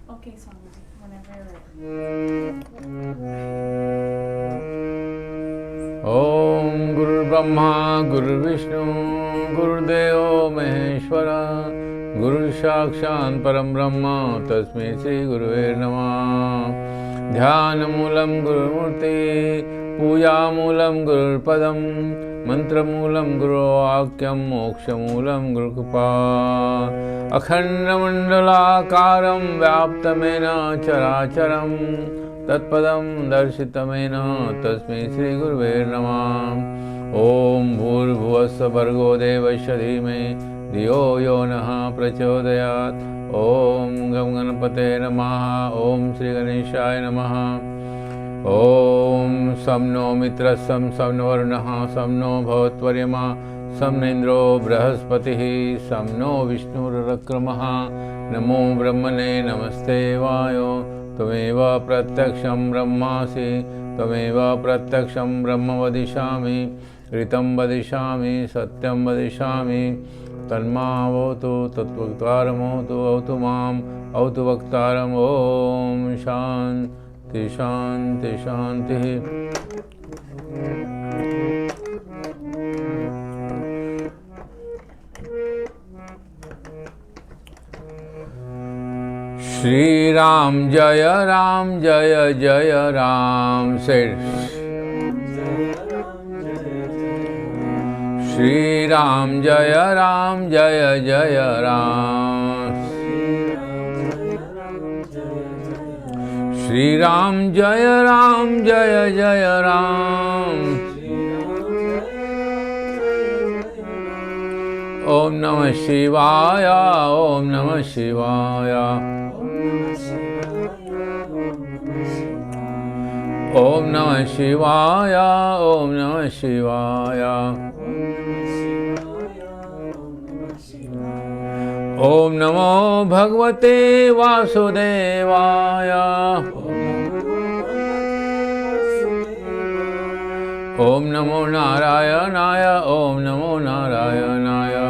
Okay, Swamiji, whenever you're ready. Om Guru Brahma Guru Vishnu Guru Deo Maheshwara Guru Sakshat Param Brahma Tasmai Shri Gurave Namah Dhyana Moolam Guru Murti Puja Moolam Guru Padam Mantra Moolam Guru Akyam Moksha Moolam Guru Kripa Akhanda Mandala Karam Vyaptamena Characharam तत्पदं दर्शितमेन तस्मै श्री गुरुवे नमः। ओम भूर्भुवस्सुः भर्गो देवस्य धीमहि धियो यो नः प्रचोदयात्। ओम गं गणपते नमः। ओम श्री गणेशाय नमः। ओम सं नो मित्रस्सं सं नो वरुणः सं नो भवत्वर्यमा सं नो इन्द्रो बृहस्पतिः सं नो विष्णुरुक्रमः। नमो ब्रह्मणे नमस्ते वायो त्वमेव प्रत्यक्षं ब्रह्मासि त्वमेव प्रत्यक्षं ब्रह्म वदिष्यामि ऋतं वदिष्यामि सत्यं वदिष्यामि तन्मावतु तत्वक्तारमोतु अवतु माम् अवतु वक्तारम्। ॐ शान्ति शान्ति शान्तिः। Shri Ram Jaya Jaya Ram. Say Shri Ram Jaya Jaya Ram. Shri Ram Jaya Jaya Ram. Om Namah Shivaya, Om Namah Shivaya. Om Namah Shivaya, Om Namah Shivaya. Om Namo Bhagavate Vasudevaya. Om Namo Narayanaya, Om Namo Narayanaya.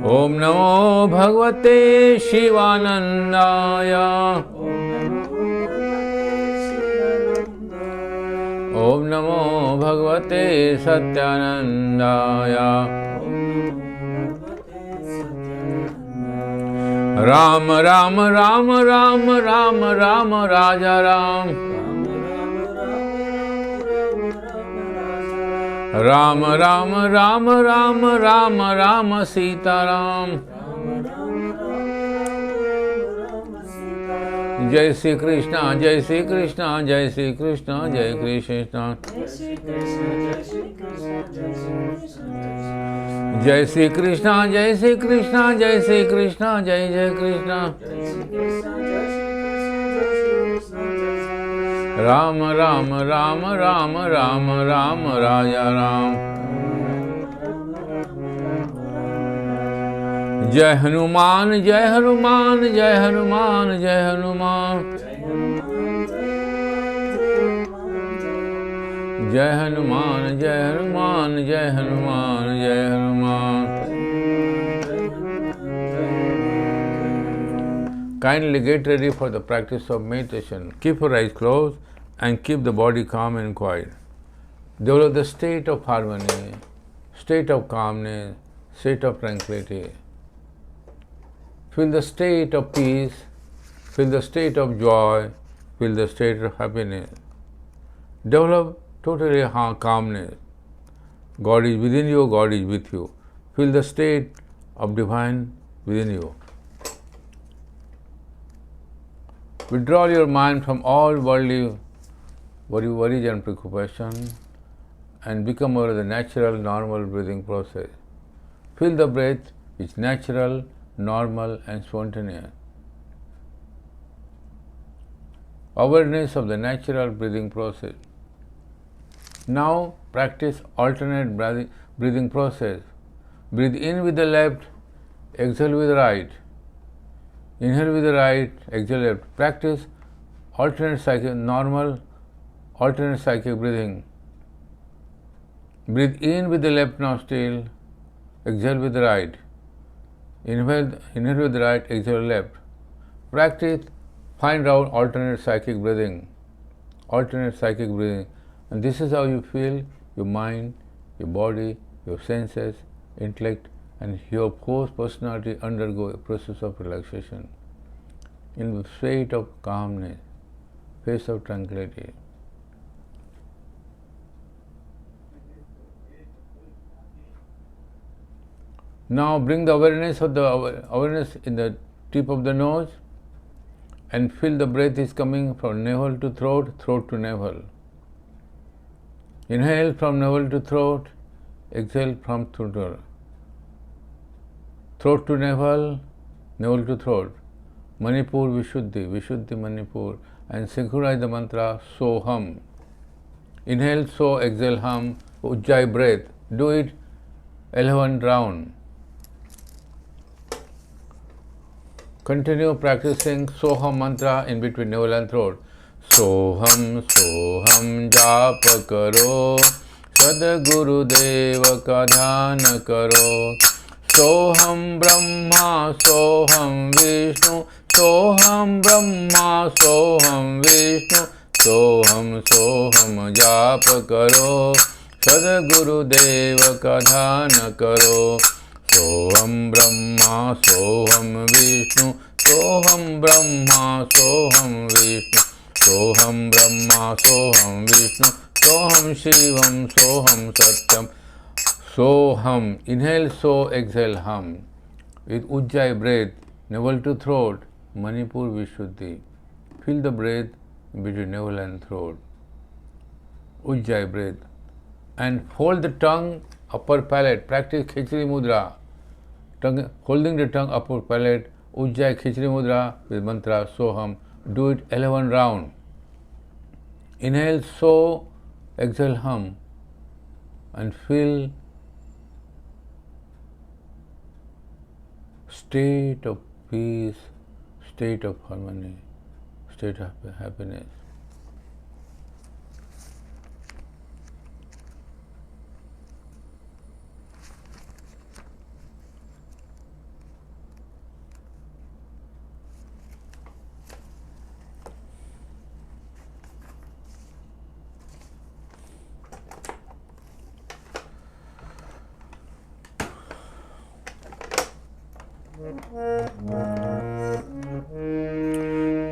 Om Namo Bhagavate Shivanandaya. Om Namo Bhagavate Satyanandaya. Ram Ram Ram Ram Ram Ram Raja Ram. Ram Ram Ram Ram Ram Ram Sita Ram. Jai Shri Krishna, Jai Shri Krishna, Jai Shri Krishna, Jai Krishna. Jai Shri Krishna, Jai Shri Krishna, Jai Shri Krishna, Jai Jai Krishna. Ram Ram Ram Ram Ram Ram Raja Ram. Jai Hanuman, Jai Hanuman, Jai Hanuman, Jai Hanuman. Jai Hanuman, Jai Hanuman, Jai Hanuman, Jai Hanuman. Kindly get ready for the practice of meditation. Keep your eyes closed and keep the body calm and quiet. Develop the state of harmony, state of calmness, state of tranquility. Feel the state of peace, feel the state of joy, feel the state of happiness. Develop totally calmness. God is within you, God is with you. Feel the state of divine within you. Withdraw your mind from all worldly worries and preoccupation and become aware of the natural, normal breathing process. Feel the breath is natural, normal and spontaneous. Awareness of the natural breathing process. Now practice alternate breathing process. Breathe in with the left, exhale with the right. Inhale with the right, exhale left. Practice normal alternate cyclic breathing. Breathe in with the left nostril, exhale with the right. Inhale with the right, exhale left. Practice, find out alternate psychic breathing. And this is how you feel your mind, your body, your senses, intellect, and your whole personality undergo a process of relaxation in the state of calmness, face of tranquility. Now bring the awareness in the tip of the nose and feel the breath is coming from navel to throat, throat to navel. Inhale from navel to throat, exhale from throat to navel, navel to throat. Manipur Vishuddhi, Vishuddhi Manipur, and synchronize the mantra Soham. Inhale So, exhale Hum, Ujjayi breath. Do it 11 rounds. Continue practicing Soham mantra in between navel and throat. Soham, Soham जाप करो, सद्गुरु देव का ध्यान करो. Soham Brahma, Soham Vishnu, Soham Brahma, Soham Vishnu, Soham Soham जाप करो, सद्गुरु देव का ध्यान करो. Soham Brahma, Soham Vishnu, Soham Brahma, Soham Vishnu, Soham Brahma, Soham Vishnu, Soham Shivam, Soham Satyam. Soham. Inhale So, exhale Hum. With Ujjayi breath, navel to throat, Manipur Vishuddhi. Feel the breath between navel and throat. Ujjayi breath. And hold the tongue, upper palate. Practice Khichdi Mudra. Holding the tongue, upper palate, Ujjayi Khichdi Mudra with mantra Soham. Do it 11 rounds. Inhale So, exhale Hum. And feel state of peace, state of harmony, state of happiness.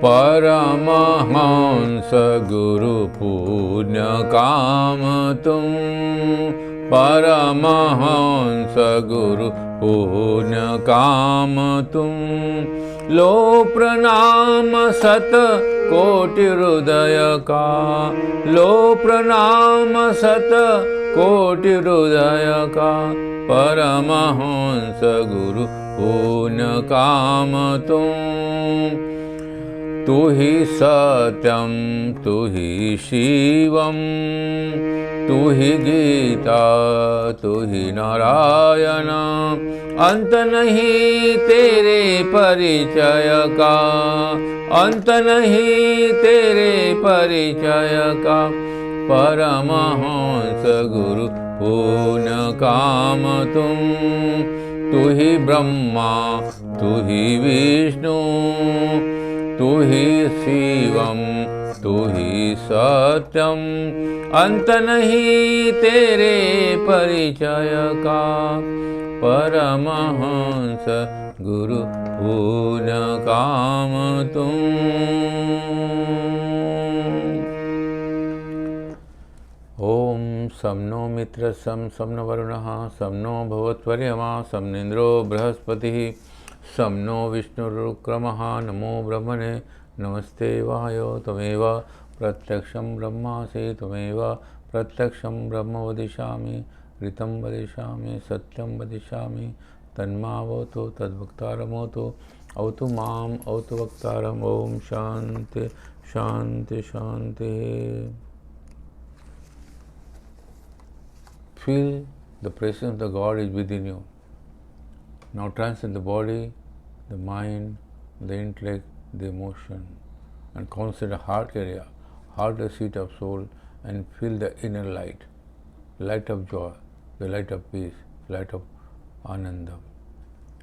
Paramhans गुरु पुण्य काम तुम, परमहंस गुरु पुण्य काम तुम. लो प्रणाम सत कोटि हृदय का, लो प्रणाम सत कोटि हृदय का. परमहंस गुरु पुण्य काम तुम. तु हि सत्यं, तु हि शिवं, तु हि गीता, तु हि नारायण. अंत नहीं तेरे परिचय का, अंत नहीं तेरे परिचय का. परमहंस गुरु पुण्य काम तुम. तु हि ब्रह्मा, तु हि विष्णु, तु हि शिवं, तु हि सत्यं. अंत नहीं तेरे परिचय का. परमहंस गुरु पुण्य काम तुम. ओम सं नो मित्र सं नो वरुणः सं नो भवत्वर्यमा सं इन्द्रो बृहस्पतिः सं नो विष्णुरुक्रमः. नमो ब्रह्मणे नमस्ते वायो. त्वमेव प्रत्यक्षं ब्रह्मासि, त्वमेव प्रत्यक्षं ब्रह्म वदिष्यामि, ऋतं वदिष्यामि, सत्यं वदिष्यामि. तन्मावतु तद्वक्तारमोतु, अवतु माम् अवतु वक्तारम्. ओम शांति शांति शांति. Feel the presence of the God is within you. Now transcend the body, the mind, the intellect, the emotion, and concentrate the heart area, heart the seat of soul, and feel the inner light, light of joy, the light of peace, light of Anandam.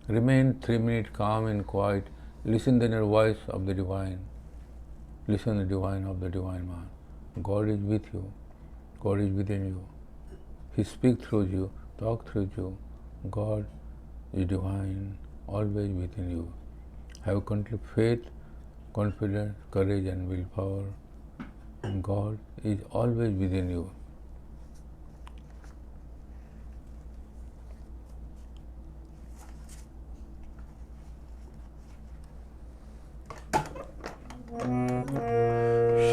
Remain 3 minutes calm and quiet. Listen to the voice of the divine. Listen to the divine of the divine man. God is with you. God is within you. He speaks through you, talks through you. God is divine, always within you. Have complete faith, confidence, courage and willpower. And God is always within you.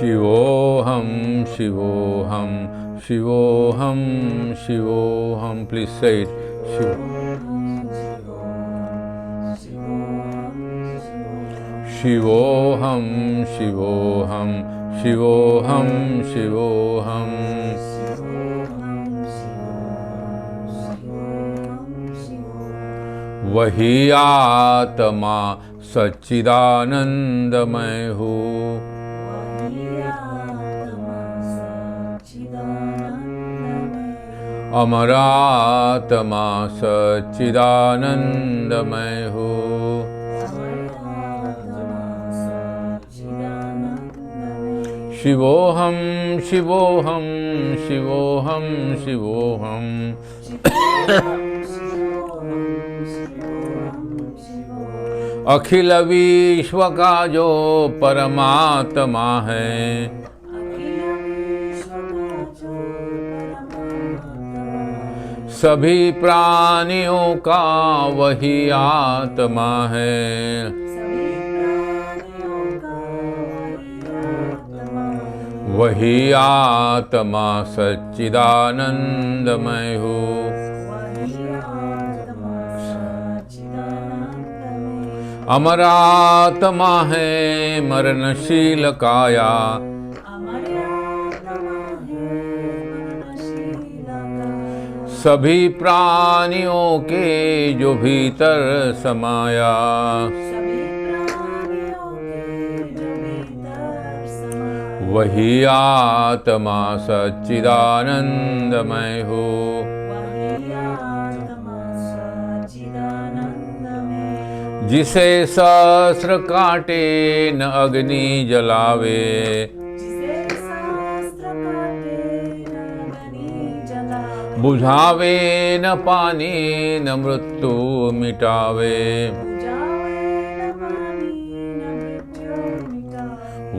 Shivoham, Shivoham, Shivoham, Shivoham. Please say it. Shivoham, Shivoham, Shivoham, Shivoham. वही आत्मा सच्चिदानंदमय हूँ. अमरात्मा सच्चिदानंदमय हूँ. शिवोहम, शिवोहम, शिवोहम, शिवोहम. अखिल विश्व का जो परमात्मा है, सभी प्राणियों का वही आत्मा है. वही आत्मा सच्चिदानंदमय हूँ. अमरात्मा है मरणशील काया, सभी प्राणियों के जो भीतर समाया. वही आत्मा सच्चिदानंदमय हूँ. जिसे सहस्र काटे न अग्नि जलावे, बुझावे न पानी न मृत्यु मिटावे.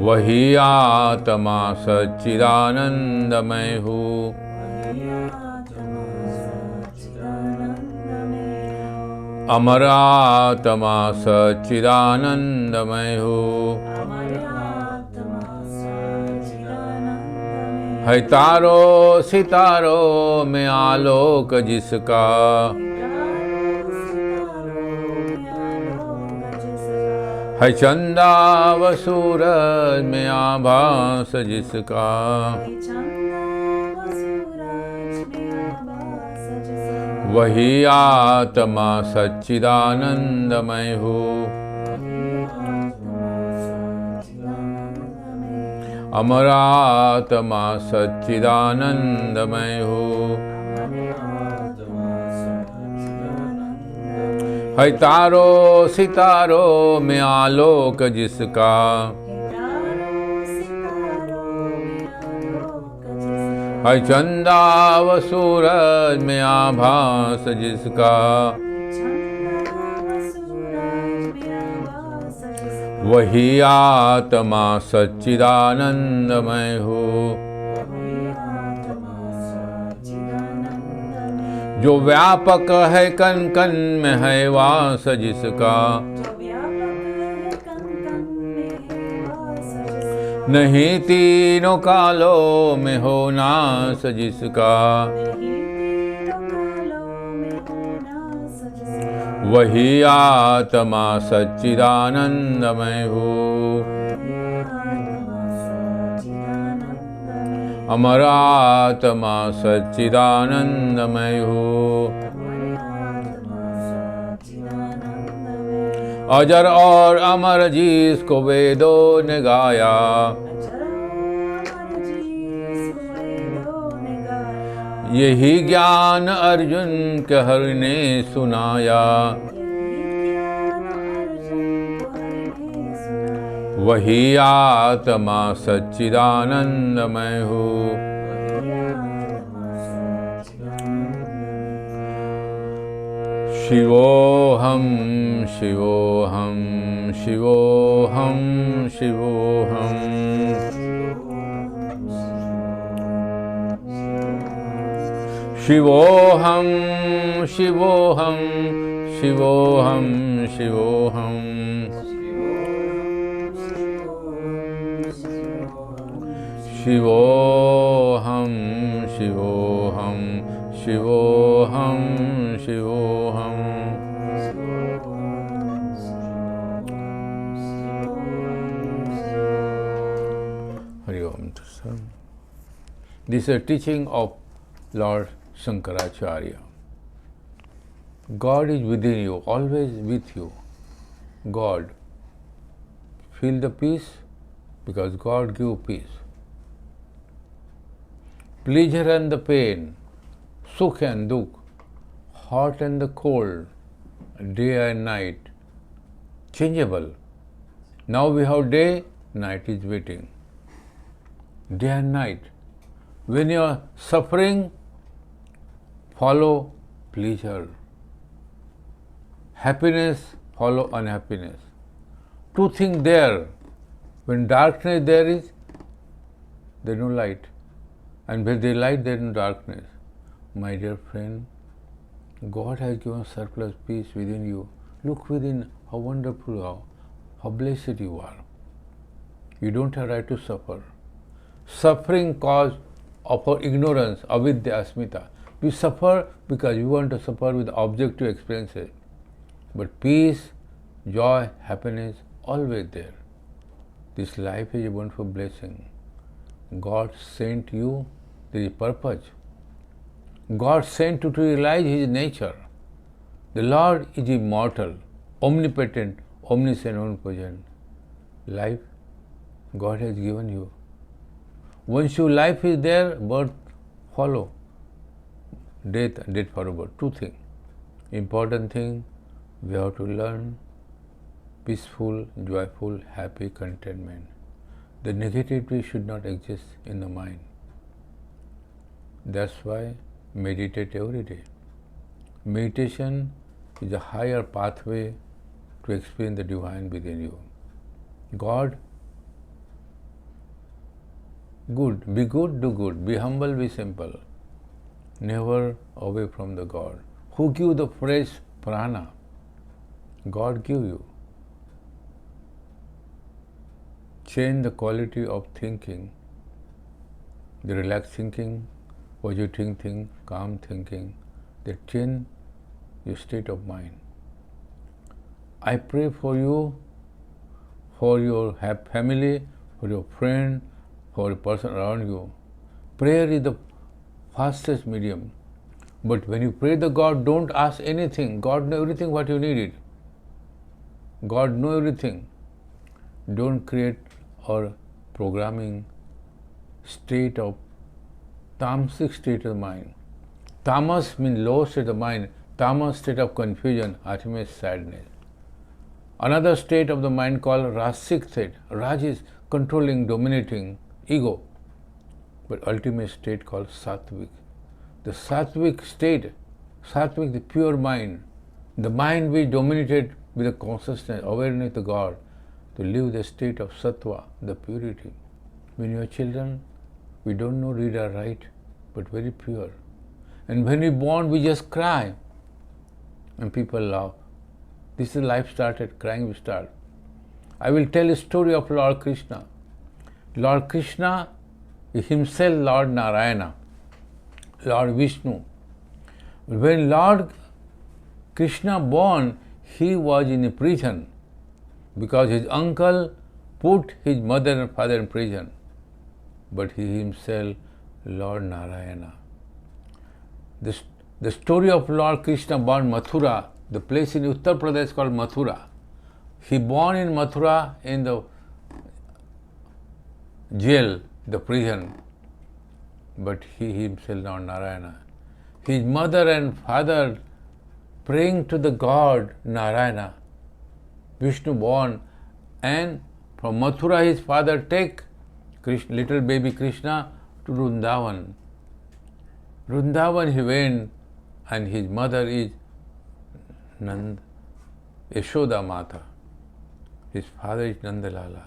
वही आत्मा सच्चिदानंदमय हूँ. अमरात्मा सच्चिदानंदमय हूँ. है तारो सितारों में आलोक जिसका, है चंदा व सूरज में आभास जिसका. वही आत्मा सच्चिदानंदमय हूँ. अमरात्मा सच्चिदानंदमय हूँ. है तारो सितारों में आलोक जिसका, है चंदा व सूरज में आभास जिसका. वही आत्मा सच्चिदानंदमय हूँ. जो व्यापक है कण कण में है वास जिसका, नहीं तीनों कालों में हो नाश जिसका. वही आत्मा सच्चिदानंदमय हूँ. अमरात्मा सच्चिदानंदमय हूँ. अजर और अमर जिसको वेदों ने गाया, यही ज्ञान अर्जुन के हरि ने सुनाया. वही आत्मा सच्चिदानंदमय हो। शिवोहम शिवोहम शिवोहम शिवोहम। शिवोहम शिवोहम शिवोहम शिवोहम। शिवोहम शिवोहम शिवोहम शिवोहम। Hari Om Tatsat. This is a teaching of Lord Shankaracharya. God is within you, always with you. God. Feel the peace because God gives peace. Pleasure and the pain, sukh and dukh, hot and the cold, day and night, changeable. Now we have day, night is waiting. Day and night. When you are suffering, follow pleasure. Happiness, follow unhappiness. Two things there. When darkness there is no light. And when there is light, there is no darkness. My dear friend, God has given surplus peace within you. Look within, how wonderful, how blessed you are. You don't have right to suffer. Suffering cause of our ignorance, avidya, asmita. We suffer because we want to suffer with objective experiences. But peace, joy, happiness, always there. This life is a wonderful blessing. God sent you, there is purpose. God sent you to realize His nature. The Lord is immortal, omnipotent, omniscient, omnipresent. Life God has given you. Once your life is there, birth follow. Death follow. Two things. Important thing, we have to learn peaceful, joyful, happy contentment. The negativity should not exist in the mind. That's why meditate every day. Meditation is a higher pathway to experience the divine within you. God, good, be good, do good, be humble, be simple. Never away from the God. Who give the fresh prana? God give you. Change the quality of thinking, the relaxed thinking, positive thinking, calm thinking, that change your state of mind. I pray for you, for your family, for your friend, for a person around you. Prayer is the fastest medium. But when you pray to God, don't ask anything. God knows everything what you needed. God knows everything. Don't create or programming state of tamasic state of mind. Tamas means low state of mind. Tamas state of confusion, ultimate sadness. Another state of the mind called rasic state. Raj is controlling, dominating, ego. But ultimate state called sattvic. The sattvic state, sattvic, the pure mind, the mind which dominated with the consciousness, awareness of God, to live the state of sattva, the purity. When you are children, we don't know read or write, but very pure. And when we born, we just cry. And people laugh. This is life started, crying we start. I will tell a story of Lord Krishna. Lord Krishna is himself Lord Narayana, Lord Vishnu. When Lord Krishna born, he was in a prison because his uncle put his mother and father in prison. But he himself, Lord Narayana. The story of Lord Krishna born Mathura, the place in Uttar Pradesh called Mathura. He born in Mathura in the jail, the prison. But he himself, Lord Narayana. His mother and father praying to the God Narayana. Vishnu born and From Mathura his father take Krishna, little baby Krishna to Vrindavan. Vrindavan he went, and his mother is Nand, Yashoda Mata. His father is Nandalala.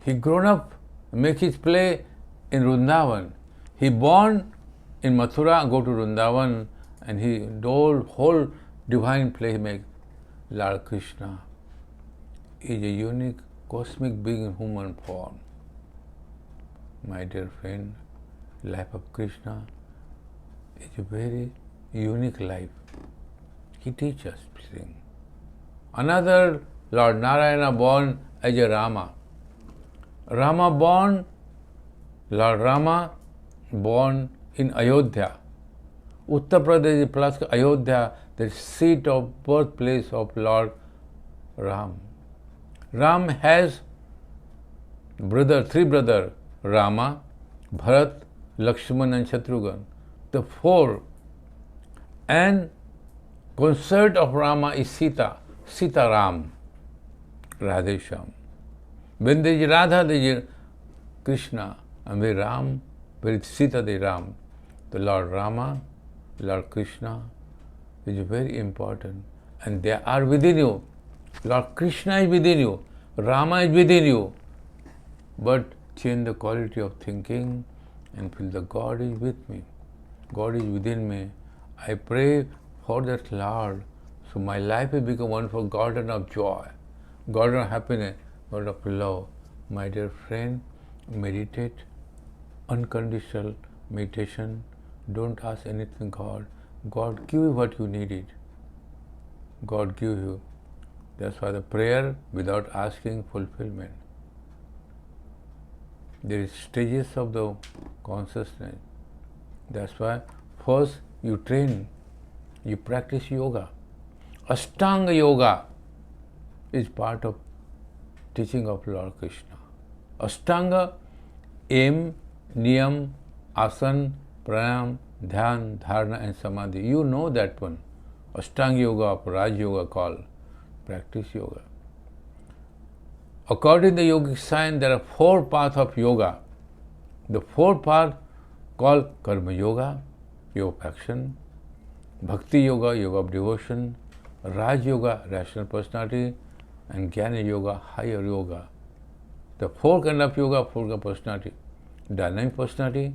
He grown up, make his play in Vrindavan. He born in Mathura, go to Vrindavan, and he whole divine play make. Lord Krishna is a unique cosmic being in human form. My dear friend, life of Krishna is a very unique life. He teaches us things. Another Lord Narayana born as a Rama. Lord Rama born in Ayodhya. Uttar Pradesh plus Ayodhya, the seat of birthplace of Lord Ram. Ram has three brothers, Rama, Bharat, Lakshman and Shatrughan. The four. And consort of Rama is Sita, Ram, Radhesham. When there is Radha, there is Krishna, and when Ram, where is Sita, there is Ram. The Lord Rama, Lord Krishna is very important, and they are within you. Lord Krishna is within you, Rama is within you, but change the quality of thinking and feel the God is with me, God is within me. I pray for that Lord, so my life will become wonderful garden of joy, garden of happiness, garden of love. My dear friend, meditate, unconditional meditation. Don't ask anything God. God give you what you needed. God give you. That's why the prayer without asking fulfillment. There is stages of the consciousness. That's why first you train, you practice yoga. Ashtanga yoga is part of teaching of Lord Krishna. Ashtanga, aim, niyam, asan, pranayam, dhyan, dharana and samadhi. You know that one. Ashtanga yoga or Raj yoga called. Practice yoga. According to the yogic science, there are four paths of yoga. The four paths called Karma Yoga, yoga of action, Bhakti Yoga, yoga of devotion, Raj Yoga, rational personality, and Jnana Yoga, higher yoga. The four kind of yoga, four kind of personality: dynamic personality,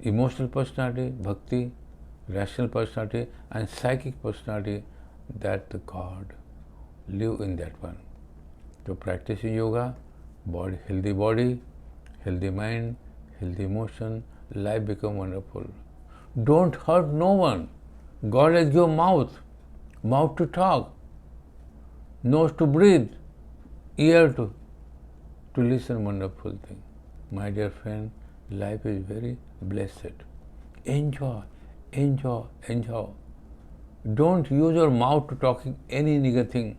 emotional personality, bhakti, rational personality, and psychic personality. That the God live in that one. To practice yoga, body, healthy mind, healthy emotion, life become wonderful. Don't hurt no one. God has given mouth to talk, nose to breathe, ear to listen wonderful thing. My dear friend, life is very blessed. Enjoy. Don't use your mouth to talking any negative thing.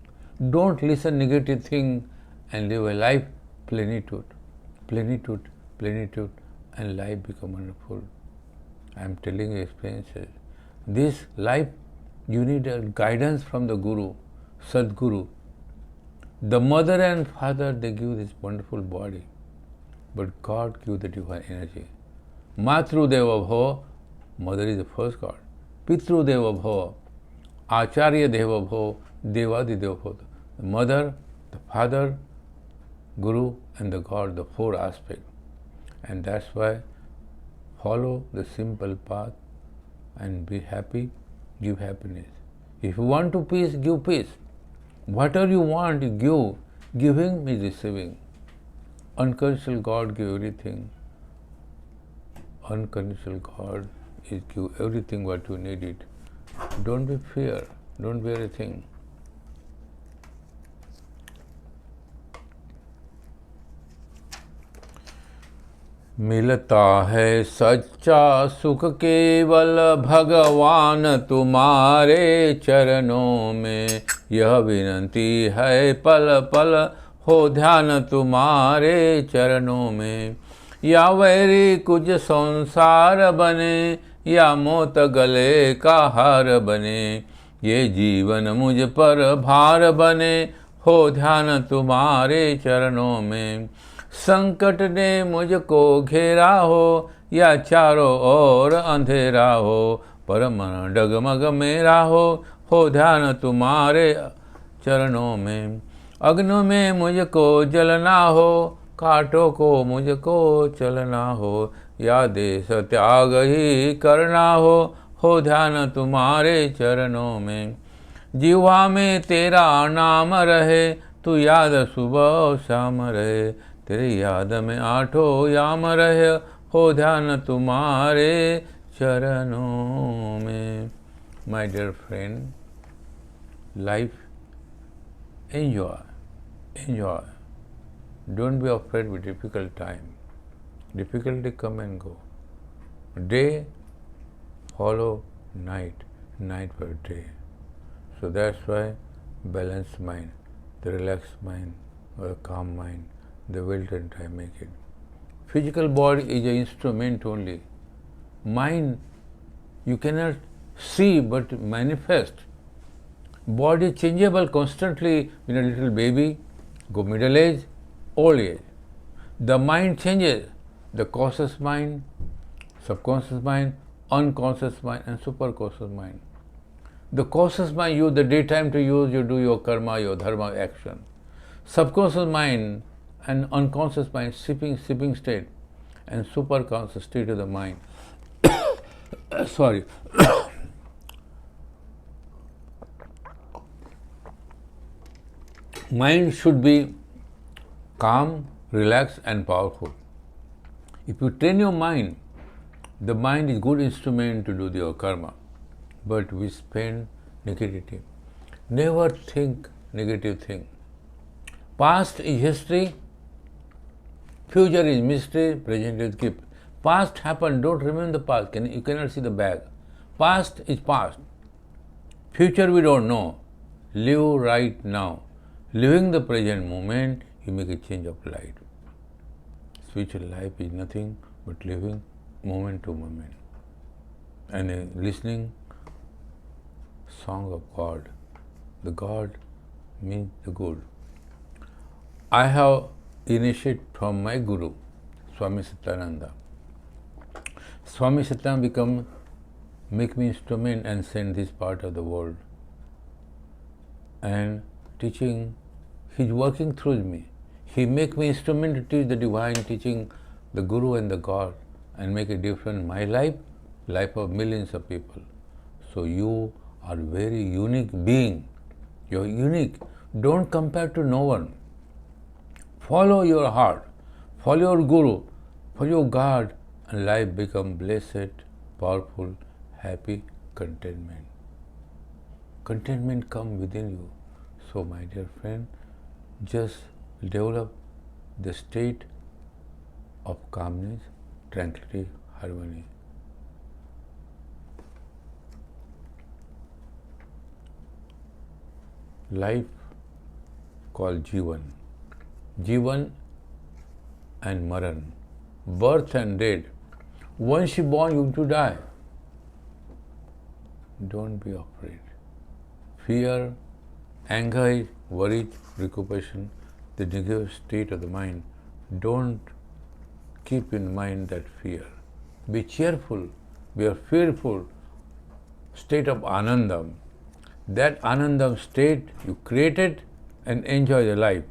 Don't listen negative thing and live a life plenitude, and life become wonderful. I am telling you experiences. This life, you need a guidance from the Guru, Sadguru. The mother and father, they give this wonderful body, but God gives the divine energy. Matru Deva Bhava, mother is the first God. Pitru Deva Bhava, Acharya Deva Bhava, Devadi Deva Bhava. The mother, the father, Guru, and the God, the four aspects. And that's why follow the simple path and be happy, give happiness. If you want to peace, give peace. Whatever you want, you give. Giving is receiving. Unconditional God give everything. Unconditional God is give everything what you needed. Don't be fear. Don't be anything. मिलता है सच्चा सुख केवल भगवान तुम्हारे चरणों में, यह विनती है पल पल हो ध्यान तुम्हारे चरणों में। या वैरी कुछ संसार बने, या मौत गले का हार बने, ये जीवन मुझ पर भार बने, हो ध्यान तुम्हारे चरणों में। संकट ने मुझको घेरा हो, या चारों ओर अंधेरा हो, पर मन डगमग मेरा हो ध्यान तुम्हारे चरणों में। अग्नि में मुझको जलना हो, कांटों को मुझको चलना हो, या देश त्याग ही करना हो ध्यान तुम्हारे चरणों में। जीवा में तेरा नाम रहे, तू याद सुबह शाम रहे, तेरी याद में आठों याम रहे, हो ध्यान तुम्हारे चरणों में। My dear friend, life, enjoy. Don't be afraid with difficult time. Difficulty come and go. Day follow night, night for day. So that's why balanced mind, the relaxed mind, or the calm mind, the well-trained time make it. Physical body is an instrument only. Mind you cannot see but manifest. Body changeable constantly in a little baby, go middle age, old age. The mind changes, the conscious mind, subconscious mind, unconscious mind and superconscious mind. The conscious mind use the daytime to use, you do your karma, your dharma action. Subconscious mind and unconscious mind, sleeping state and superconscious state of the mind. Sorry. Mind should be calm, relaxed and powerful. If you train your mind, the mind is good instrument to do your karma. But we spend negativity. Never think negative thing. Past is history, future is mystery, present is gift. Past happened, don't remember the past. You cannot see the bag. Past is past. Future we don't know. Live right now. Living the present moment, you make a change of life. Spiritual life is nothing but living moment to moment. And listening song of God. The God means the good. I have initiated from my Guru, Swami Satyananda. Swami Satyananda make me instrument and send this part of the world. And teaching, he's working through me. He make me instrument to teach the divine teaching, the Guru and the God, and make a difference in my life, life of millions of people. So you are very unique being. You're unique. Don't compare to no one. Follow your heart, follow your Guru, follow your God, and life become blessed, powerful, happy, contentment. Contentment come within you. So my dear friend, just develop the state of calmness, tranquility, harmony. Life called Jivan. Jivan and Maran, birth and death. Once you're born, you have to die. Don't be afraid. Fear, anger, worry, preoccupation, the negative state of the mind. Don't keep in mind that fear. Be cheerful, be a fearful state of Anandam. That Anandam state you created and enjoy the life.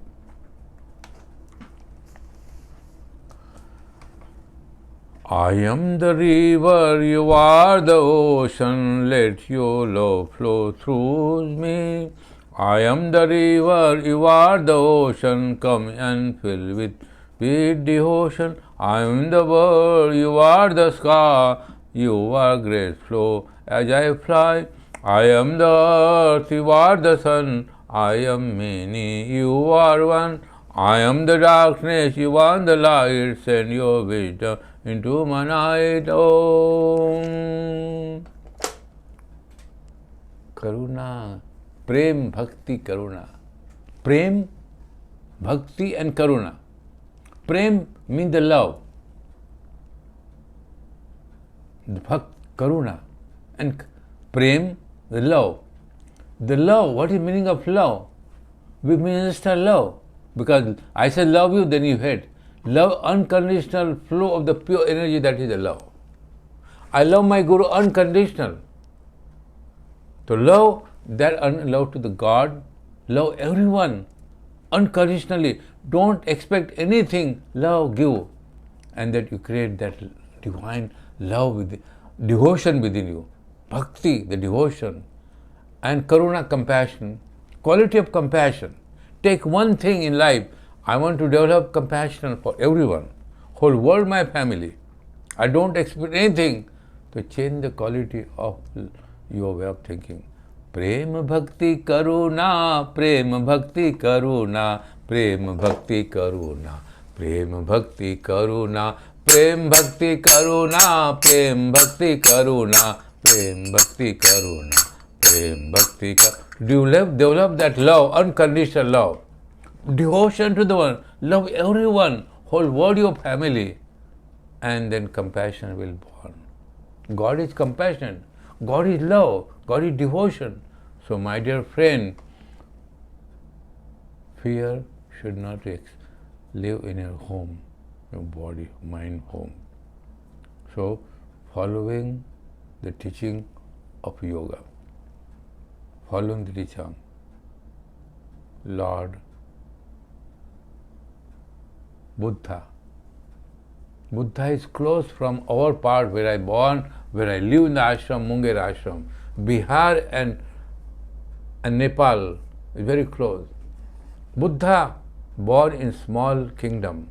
I am the river, you are the ocean, let your love flow through me. I am the river, you are the ocean, come and fill with devotion. I am the bird, you are the sky, you are great flow as I fly. I am the earth, you are the sun, I am many, you are one. I am the darkness, you are the light, send your wisdom into my night. Om. Karuna, Prem, Bhakti, Karuna. Prem, Bhakti and Karuna. Prem means the love. Karuna. And Prem, the love. The love, what is the meaning of love? we minister love. Because I say love you, then you hate. Love, unconditional flow of the pure energy, that is the love. I love my Guru unconditional. To love that love to the God, love everyone unconditionally. Don't expect anything. Love, give. And that you create that divine love with devotion within you. Bhakti, the devotion. And karuna, compassion. Quality of compassion. Take one thing in life. I want to develop compassion for everyone. Whole world my family. I don't expect anything to change the quality of your way of thinking. Prem bhakti karuna, prem bhakti karuna, prem bhakti karuna, prem bhakti karuna, prem bhakti karuna, prem bhakti karuna, prem bhakti karuna, prem bhakti karuna. Do you develop that love, unconditional love? Devotion to the one, love everyone, whole world your family, and then compassion will born. God is compassion, God is love, God is devotion. So my dear friend, fear should not live in your home, your body, mind, home. So following the teaching of yoga, following the teaching, Lord Buddha. Buddha is close from our part where I born, where I live in the ashram, Munger ashram. Bihar and Nepal is very close. Buddha born in small kingdom.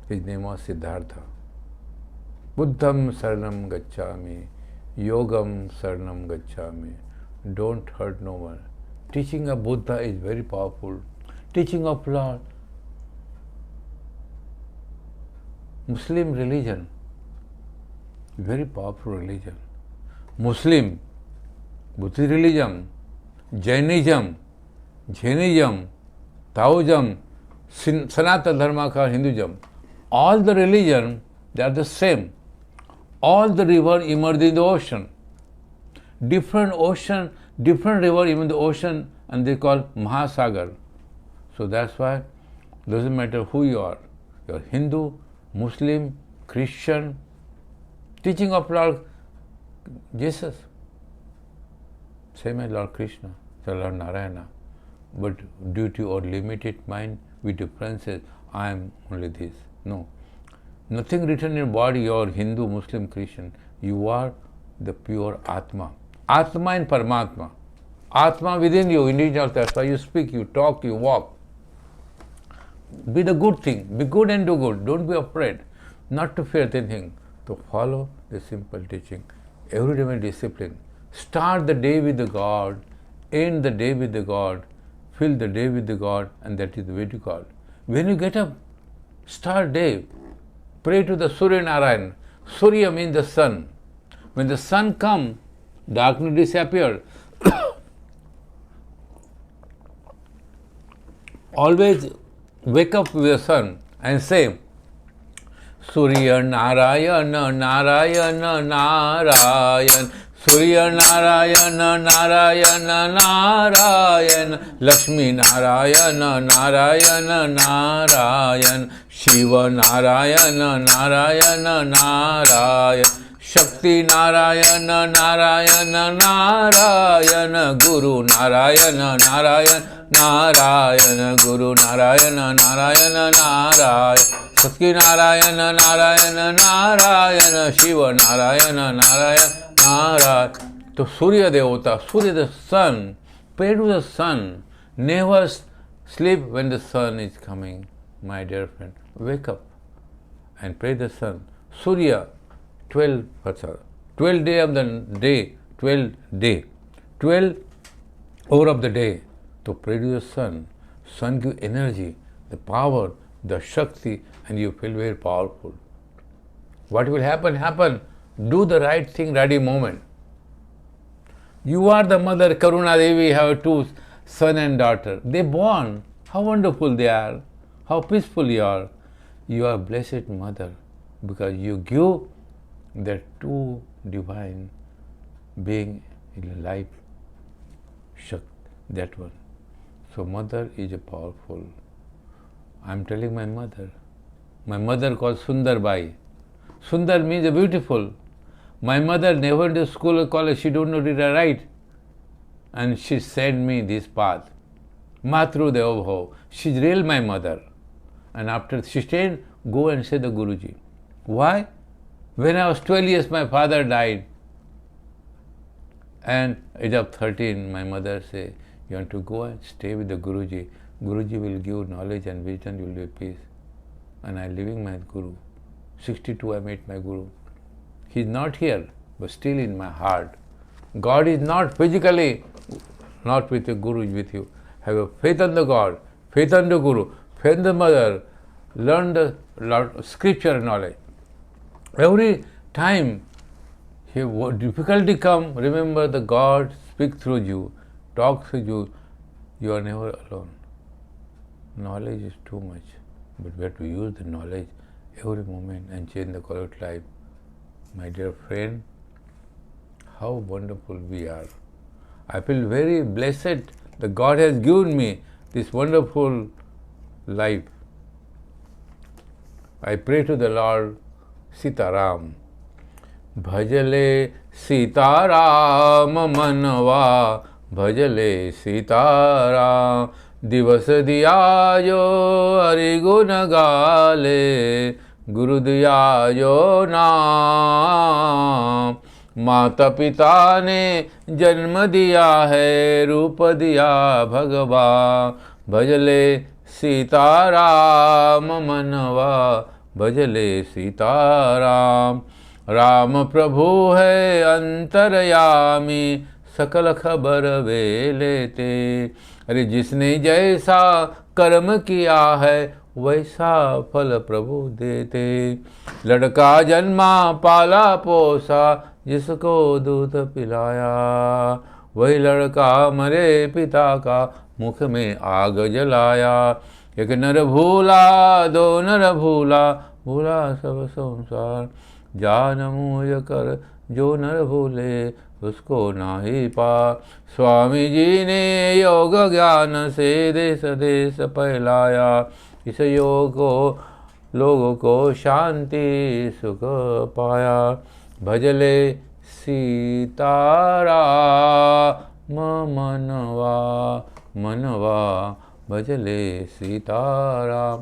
His name was Siddhartha. Buddham saranam gacchami, yogam saranam gacchami. Don't hurt no one. Teaching of Buddha is very powerful. Teaching of Lord. Muslim religion, very powerful religion. Muslim, Buddhist religion, Jainism, Taoism, Sanatana Dharma ka Hinduism, all the religion, they are the same. All the river emerge in the ocean. Different ocean, different river even the ocean, and they call Mahasagar. So that's why doesn't matter who you are Hindu, Muslim, Christian, teaching of Lord Jesus, same as Lord Krishna, Lord Narayana, but due to our limited mind, we differences, I am only this. No. Nothing written in your body, you are Hindu, Muslim, Christian. You are the pure Atma. Atma and Paramatma. Atma within you, individual. That's why you speak, you talk, you walk. Be the good thing. Be good and do good. Don't be afraid. Not to fear anything. To follow the simple teaching. Every day with discipline. Start the day with the God. End the day with the God. Fill the day with the God. And that is the way to God. When you get up, start day. Pray to the Surya Narayan. Surya means the sun. When the sun comes, darkness disappears. Always wake up with the sun and say, Surya Narayana, Narayana, Narayan. Surya Narayana, Narayana, Narayan. Lakshmi Narayana, Narayana, Narayan. Shiva Narayana, Narayana, Narayan. Shakti Narayana, Narayana, Narayana. Guru Narayana, Narayana, Narayana. Guru Narayana, Narayana, Narayana. Shakti Narayana, Narayana, Narayana. Shiva Narayana, Narayana, Narayana. So Surya Devata, Surya the sun, pray to the sun. Never sleep when the sun is coming, my dear friend. Wake up and pray the sun. Surya, 12 day of the day, 12 day, 12 hour of the day. To pray to the sun. Sun give energy, the power, the Shakti, and you feel very powerful. What will happen? Happen. Do the right thing, ready moment. You are the mother, Karuna Devi, have two son and daughter. They born. How wonderful they are. How peaceful you are. You are blessed mother because you give that two divine being in life, Shakti, that one. So mother is a powerful. I'm telling my mother. My mother called Sundar Bai. Sundar means beautiful. My mother never went to school or college. She don't know read or write. And she sent me this path. Matru Devabho. She's real my mother. And after she stayed, go and say the Guruji. Why? When I was 12 years, my father died. And age of 13, my mother said, you want to go and stay with the Guruji. Guruji will give knowledge and wisdom, you will be peace. And I'm living my Guru. 62, I met my Guru. He's not here, but still in my heart. God is not physically, not with the Guru, is with you. Have a faith on the God, faith on the Guru, faith on the Mother, learn the scripture knowledge. Every time difficulty come, remember the God speak through you, talk through you. You are never alone. Knowledge is too much, but we have to use the knowledge every moment and change the quality of life. My dear friend, how wonderful we are. I feel very blessed that God has given me this wonderful life. I pray to the Lord Sitaram. Bhajale Sitaram manava, Bhajale Sitaram. दिवस दिया जो हरि गुण गाले, गुरु दिया जो नाम। माता पिता ने जन्म दिया है, रूप दिया भगवान। भजले सीताराम मनवा, भजले सीताराम। राम प्रभु है अंतरयामी, सकल खबर वे लेते। अरे जिसने जैसा कर्म किया है, वैसा फल प्रभु देते। लड़का जन्मा पाला पोसा, जिसको दूध पिलाया, वही लड़का मरे पिता का मुख में आग जलाया। एक नर भूला दो नर भूला, भूला सब संसार। जान मुझ कर जो नर भूले, उसको नाही पा। स्वामी जी ने योग ज्ञान से देश देश फैलाया। इस योग को लोगों को शांति सुख पाया। भजले सीताराम मनवा, मनवा भजले Sitaram.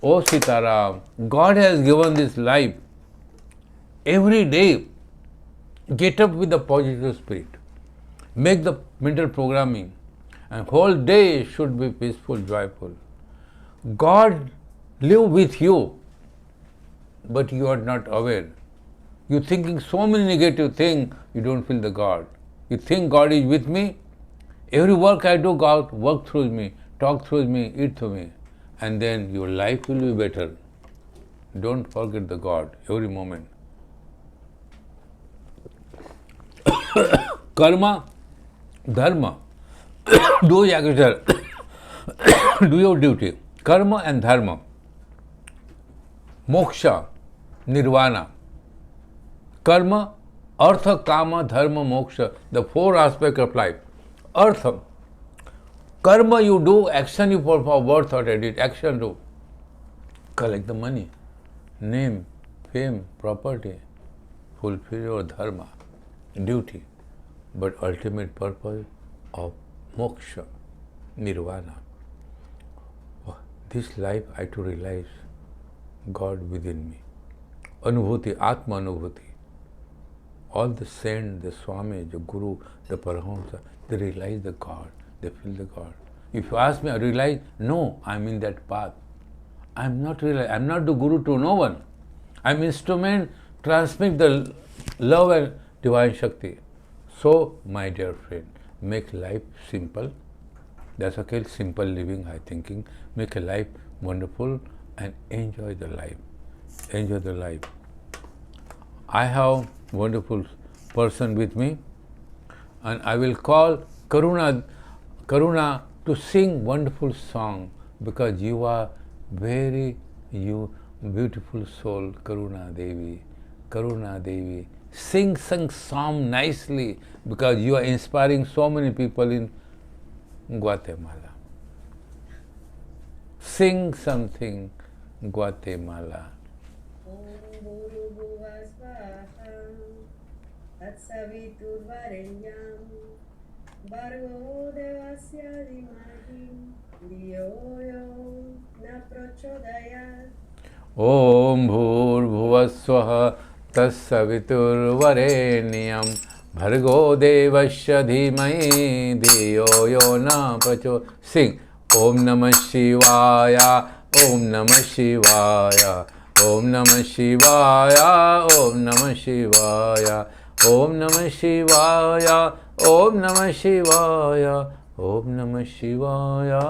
O Sitaram, God has given this life. Every day, get up with the positive spirit. Make the mental programming, and whole day should be peaceful, joyful. God live with you, but you are not aware. You thinking so many negative things, you don't feel the God. You think God is with me. Every work I do, God work through me, talk through me, eat through me, and then your life will be better. Don't forget the God every moment. Karma, dharma, do your do your duty. Karma and dharma, moksha, nirvana. Karma, artha, kama, dharma, moksha, the four aspects of life. Artha, karma you do, action you perform, worth or edit, action do. Collect the money, name, fame, property, fulfill your dharma, duty. But ultimate purpose of moksha, nirvana. This life I have to realize God within me. Anubhuti, Atma Anubhuti. All the saints, the Swami, the Guru, the Paramahamsa, they realize the God, they feel the God. If you ask me, I realize, no, I'm in that path. I'm not the Guru to no one. I'm instrument, transmit the love and divine Shakti. So, my dear friend, make life simple. That's okay, simple living, I thinking. Make a life wonderful and enjoy the life. Enjoy the life. I have wonderful person with me, and I will call Karuna to sing wonderful song, because you are very beautiful soul, Karuna Devi. Sing song nicely, because you are inspiring so many people in Guatemala. Sing something, Guatemala. Om Bhurubhuvah Swaha Tatsaviturvarenyam Bhargo Devasya Dhimahi Dhiyo Yo Na Prachodayat. Om Bhurbhuvaswaha Tassaviturvarenyam Bhargo Devasya Dhimahi Dhiyo Yo Na Pracho. Sing. Om Namah Shivaya, Om Namah Shivaya, Om Namah Shivaya, Om Namah Shivaya, Om Namah Shivaya, Om Namah Shivaya, Om Namah Shivaya.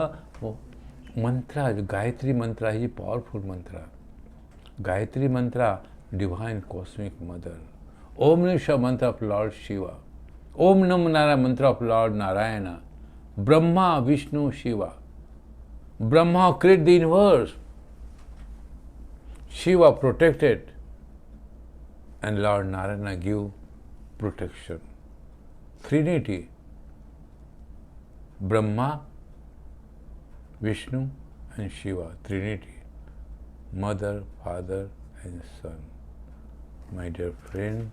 Mantra, Gayatri mantra is a powerful mantra. Gayatri mantra, divine cosmic mother. Om Namah Shivaya mantra of Lord Shiva. Om Namah Narayana mantra of Lord Narayana. Brahma, Vishnu, Shiva. Brahma created the universe. Shiva protected. And Lord Narayana give protection. Trinity. Brahma, Vishnu and Shiva. Trinity. Mother, Father and Son. My dear friend,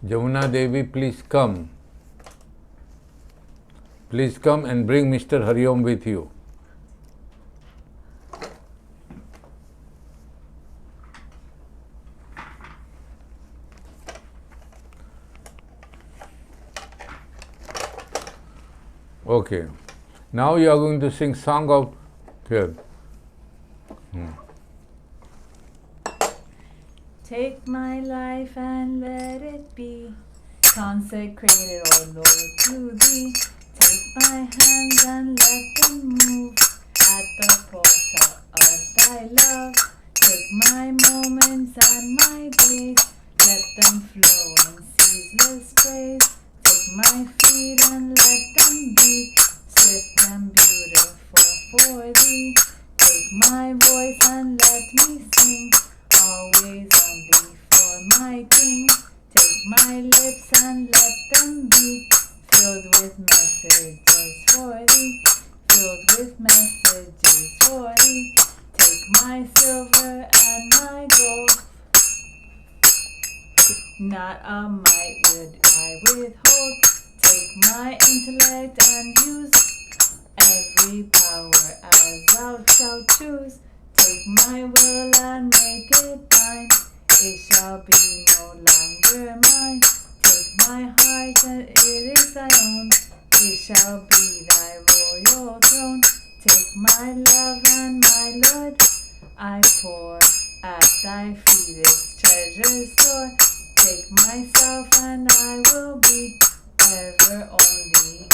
Jamuna Devi, please come. Please come and bring Mr. Hariom with you. Okay. Now you are going to sing song of here. Take my life and let it be consecrated, O Lord, to Thee. Take my hands and let them move at the pulse of Thy love. Take my moments and my days, let them flow in ceaseless praise. Take my feet and let them be swift and beautiful for Thee. Take my voice and let me sing, always only for my King. Take my lips and let them be filled with messages for Thee, filled with messages for Thee. Take my silver and my gold, not a mite would I withhold. Take my intellect and use every power as Thou shalt choose. Take my will and make it Thine, it shall be no longer mine. Take my heart and it is Thy own, it shall be Thy royal throne. Take my love and my Lord, I pour at Thy feet its treasure store. Take myself and I will be ever only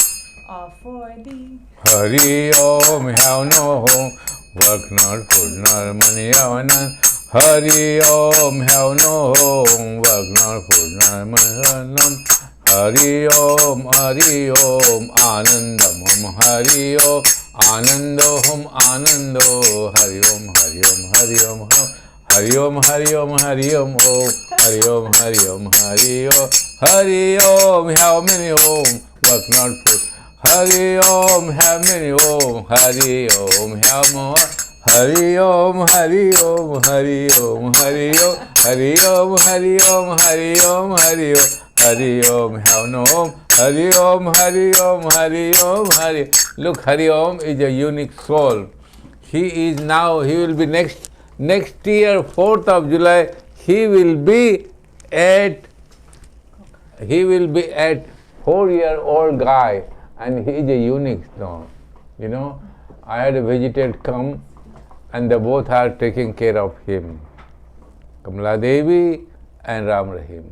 all for Thee. Hari Om, have no home, work not, food not, money have none. Hari Om, have no home, work not, food not, money have none. Hari Om, Anandam Om, Hari Om, Anando Om, Anando, Hari Om, Hari Om, Hari Om, Hari Om, Hari Om, Hari Om, Hari Om, Hari Om, Hari Om, Hari Om, have many Om, work not, food. Hari Om, have many Om, Hari Om, have more. Hari Om, Hari Om, Hari Om, Hari Om, Hari Om, Hari Om, Hari Om, Hari Om, Hari Om, have no Om. Hari Om, Hari Om, Hari Om, Hari. Look, Hari Om is a unique soul. He is now, he will be next year, 4th of July, he will be at 4-year-old guy. And he is a unique stone. You know, I had a vegetate come and they both are taking care of him. Kamala Devi and Ram Rahim.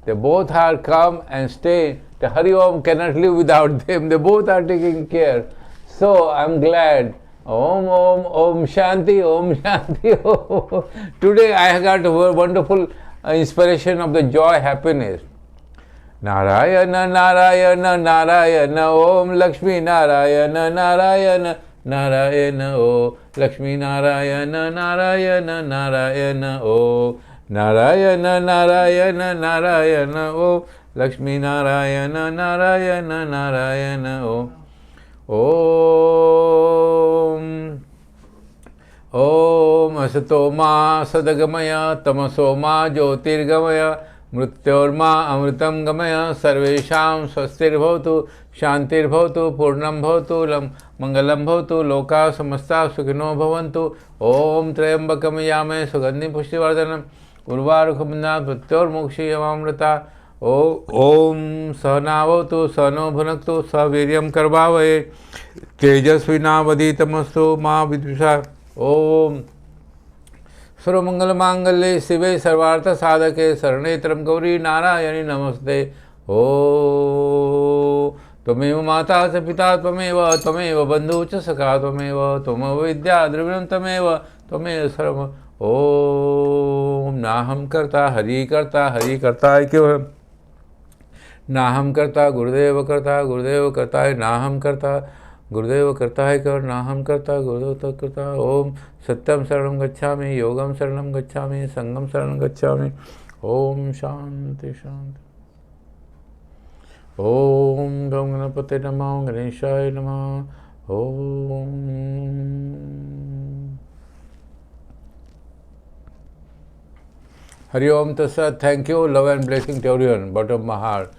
They both are come and stay. The Hari Om cannot live without them. They both are taking care. So I'm glad. Om Om Om Shanti Om Shanti Om. Today I have got a wonderful inspiration of the joy, happiness. Narayana Narayana Narayana Om Lakshmi Narayana Narayana Narayana Om Lakshmi Narayana Narayana Narayana Om Narayana Narayana Narayana Om Lakshmi Narayana Narayana Narayana Om Om असतो मा सदगमय तमसो मा ज्योतिर्गमय मृत्योर्मा अमृतं गमय सर्वेषां स्वस्तिर्भवतु शान्तिर्भवतु पूर्णं भवतु मंगलं भवतु लोकाः समस्ताः सुखिनो भवन्तु। ओम त्र्यंबकं यामहे सुगन्धिं पुष्टिवर्धनम् उर्वारुकं मृत्योर्मुक्षीयमामृता। ओम सहनावतु सहनो भुनक्तु सह वीर्यं करवावहै तेजस्विनावधीतमस्तु मा विद्विषा। ओम सर्वमंगलमांगल्ये शिवे सर्वार्थ साधके शरणे त्र्यंबके गौरी नारायणी नमस्ते। ओ त्वमेव माता च पिता त्वमेव बन्धुः च सखा त्वमेव विद्या द्रविणं त्वमेव सर्वम्। ओम नाहं कर्ता हरि कर्ता है क्यों है नाहं कर्ता गुरुदेव कर्ता है नाहं कर्ता गुरुदेव करता है कर नाहं करता गुरुदेव करता। ओम सत्यम शरणं गच्छामि योगम शरणं गच्छामि संगम शरणं गच्छामि। ओम शांति शांति। ओम गं गणपते नमः गणेशाय नमः। ओम Hari Om Tassat. Thank you, love and blessing to everyone, bottom of my heart.